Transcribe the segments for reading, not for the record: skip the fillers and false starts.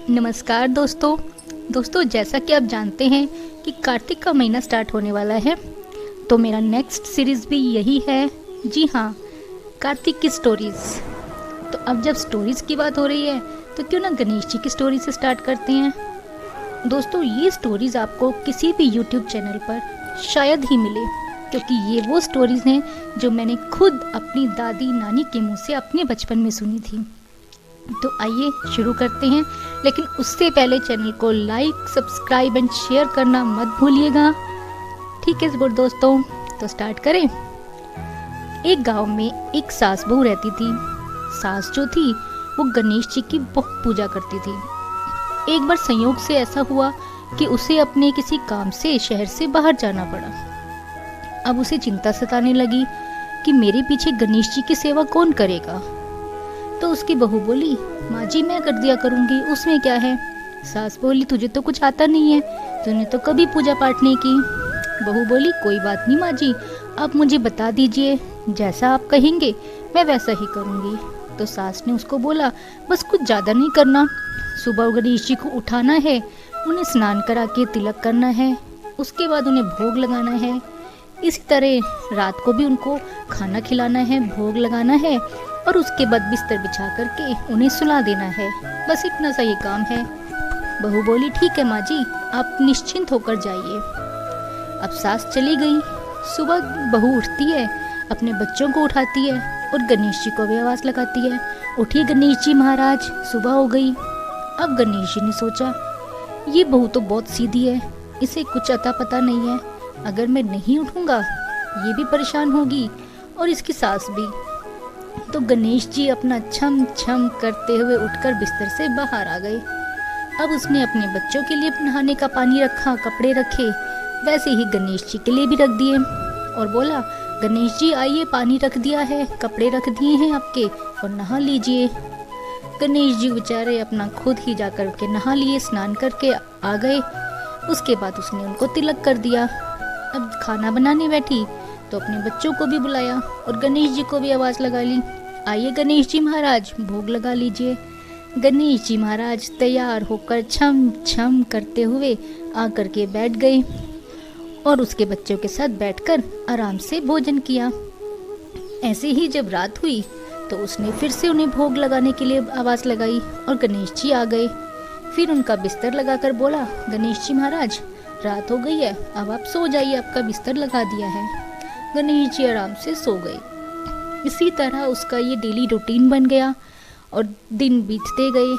नमस्कार दोस्तों, जैसा कि आप जानते हैं कि कार्तिक का महीना स्टार्ट होने वाला है, तो मेरा नेक्स्ट सीरीज़ भी यही है। जी हाँ, कार्तिक की स्टोरीज़। तो अब जब स्टोरीज़ की बात हो रही है तो क्यों ना गणेश जी की स्टोरी से स्टार्ट करते हैं। दोस्तों, ये स्टोरीज़ आपको किसी भी यूट्यूब चैनल पर शायद ही मिले, क्योंकि ये वो स्टोरीज़ हैं जो मैंने खुद अपनी दादी नानी के मुँह से अपने बचपन में सुनी थी। तो आइए शुरू करते हैं, लेकिन उससे पहले चैनल को लाइक, सब्सक्राइब एंड शेयर करना मत भूलिएगा। ठीक है दोस्तों, तो स्टार्ट करें। एक गांव में एक सास बहू रहती थी। सास जो थी वो गणेश जी की बहुत पूजा करती थी। एक बार संयोग से ऐसा हुआ कि उसे अपने किसी काम से शहर से बाहर जाना पड़ा। अब उसे चिंता सताने लगी कि मेरे पीछे गणेश जी की सेवा कौन करेगा। तो उसकी बहू बोली, माँ जी मैं कर दिया करूँगी, उसमें क्या है। सास बोली, तुझे तो कुछ आता नहीं है, तूने तो कभी पूजा पाठ नहीं की। बहू बोली, कोई बात नहीं माँ जी, आप मुझे बता दीजिए, जैसा आप कहेंगे मैं वैसा ही करूँगी। तो सास ने उसको बोला, बस कुछ ज़्यादा नहीं करना, सुबह गणेश जी को उठाना है, उन्हें स्नान करा के तिलक करना है, उसके बाद उन्हें भोग लगाना है। इसी तरह रात को भी उनको खाना खिलाना है, भोग लगाना है और उसके बाद बिस्तर बिछा करके उन्हें सुला देना है। बस इतना सा ही काम है। बहू बोली, ठीक है माँ जी, आप निश्चिंत होकर जाइए। अब सास चली गई। सुबह बहू उठती है, अपने बच्चों को उठाती है और गणेश जी को भी आवाज़ लगाती है, उठिए गणेश जी महाराज, सुबह हो गई। अब गणेश जी ने सोचा, ये बहू तो बहुत सीधी है, इसे कुछ अता पता नहीं है, अगर मैं नहीं उठूंगा ये भी परेशान होगी और इसकी सास भी। तो गणेश जी अपना छम छम करते हुए उठकर बिस्तर से बाहर आ गए। अब उसने अपने बच्चों के लिए नहाने का पानी रखा, कपड़े रखे, वैसे ही गणेश जी के लिए भी रख दिए और बोला, गणेश जी आइए, पानी रख दिया है, कपड़े रख दिए हैं आपके और नहा लीजिए। गणेश जी बेचारे अपना खुद ही जा कर के नहा लिए, स्नान करके आ गए। उसके बाद उसने उनको तिलक कर दिया। अब खाना बनाने बैठी तो अपने बच्चों को भी बुलाया और गणेश जी को भी आवाज़ लगा ली, आइए गणेश जी महाराज, भोग लगा लीजिए। गणेश जी महाराज तैयार होकर छम छम करते हुए आकर के बैठ गए और उसके बच्चों के साथ बैठकर आराम से भोजन किया। ऐसे ही जब रात हुई तो उसने फिर से उन्हें भोग लगाने के लिए आवाज़ लगाई और गणेश जी आ गए। फिर उनका बिस्तर लगाकर बोला, गणेश जी महाराज रात हो गई है, अब आप सो जाइए, आपका बिस्तर लगा दिया है। गणेश जी आराम से सो गए। इसी तरह उसका ये डेली रूटीन बन गया और दिन बीतते गए।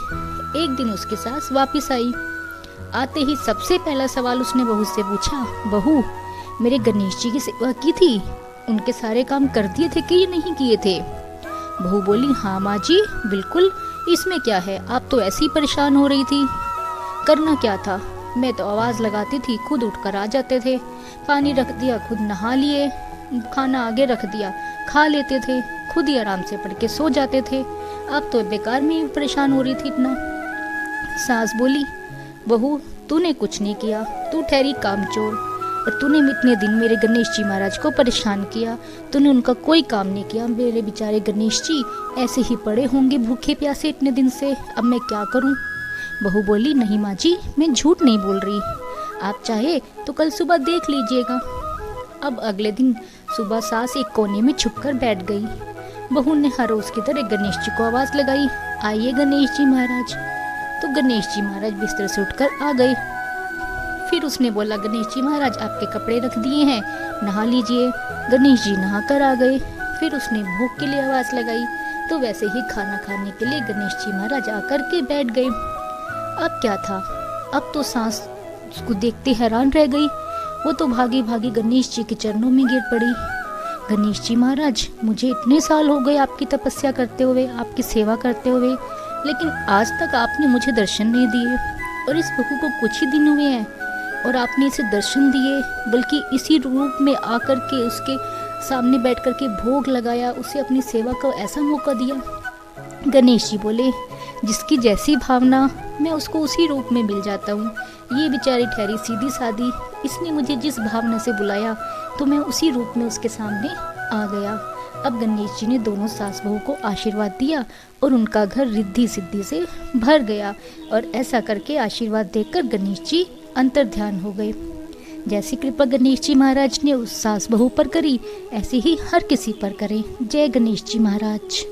एक दिन उसकी सास वापस आई। आते ही सबसे पहला सवाल उसने बहू से पूछा, बहू मेरे गणेश जी की सेवा की थी, उनके सारे काम कर दिए थे कि नहीं किए थे। बहू बोली, हाँ माँ जी बिल्कुल, इसमें क्या है, आप तो ऐसी परेशान हो रही थी। करना क्या था, मैं तो आवाज़ लगाती थी, खुद उठकर आ जाते थे, पानी रख दिया, खुद नहा लिए, खाना आगे रख दिया, खा लेते थे, खुद ही आराम से पढ़ के सो जाते थे, आप तो बेकार में परेशान हो रही थी इतना। सास बोली, बहू तूने कुछ नहीं किया, तू ठहरी कामचोर, और तूने इतने दिन मेरे गणेश जी महाराज को परेशान किया, तूने उनका कोई काम नहीं किया। मेरे बेचारे गणेश जी ऐसे ही पड़े होंगे भूखे प्यासे इतने दिन से, अब मैं क्या करूं। बहू बोली, नहीं माँ जी, मैं झूठ नहीं बोल रही, आप चाहे तो कल सुबह देख लीजिएगा। अब अगले दिन सुबह सास एक कोने में छुपकर बैठ गई। बहू ने हर रोज की तरह गणेश जी को आवाज़ लगाई, आइए गणेश जी महाराज। तो गणेश जी महाराज बिस्तर से उठकर आ गए। फिर उसने बोला, गणेश जी महाराज आपके कपड़े रख दिए हैं, नहा लीजिए। गणेश जी नहा कर आ गए। फिर उसने भोग के लिए आवाज़ लगाई, तो वैसे ही खाना खाने के लिए गणेश जी महाराज आकर के बैठ गए। अब क्या था, अब तो सास उसको देखते हैरान रह गई। वो तो भागी भागी गणेश जी के चरणों में गिर पड़ी। गणेश जी महाराज, मुझे इतने साल हो गए आपकी तपस्या करते हुए, आपकी सेवा करते हुए, लेकिन आज तक आपने मुझे दर्शन नहीं दिए, और इस बहू को कुछ ही दिन हुए हैं और आपने इसे दर्शन दिए, बल्कि इसी रूप में आकर के उसके सामने बैठ कर के भोग लगाया, उसे अपनी सेवा का ऐसा मौका दिया। गणेश जी बोले, जिसकी जैसी भावना मैं उसको उसी रूप में मिल जाता हूँ। ये बेचारी ठहरी सीधी सादी, इसने मुझे जिस भावना से बुलाया तो मैं उसी रूप में उसके सामने आ गया। अब गणेश जी ने दोनों सास बहू को आशीर्वाद दिया और उनका घर रिद्धि सिद्धि से भर गया। और ऐसा करके आशीर्वाद देकर गणेश जी अंतर्ध्यान हो गए। जैसी कृपा गणेश जी महाराज ने उस सास बहू पर करी, ऐसे ही हर किसी पर करें। जय गणेश जी महाराज।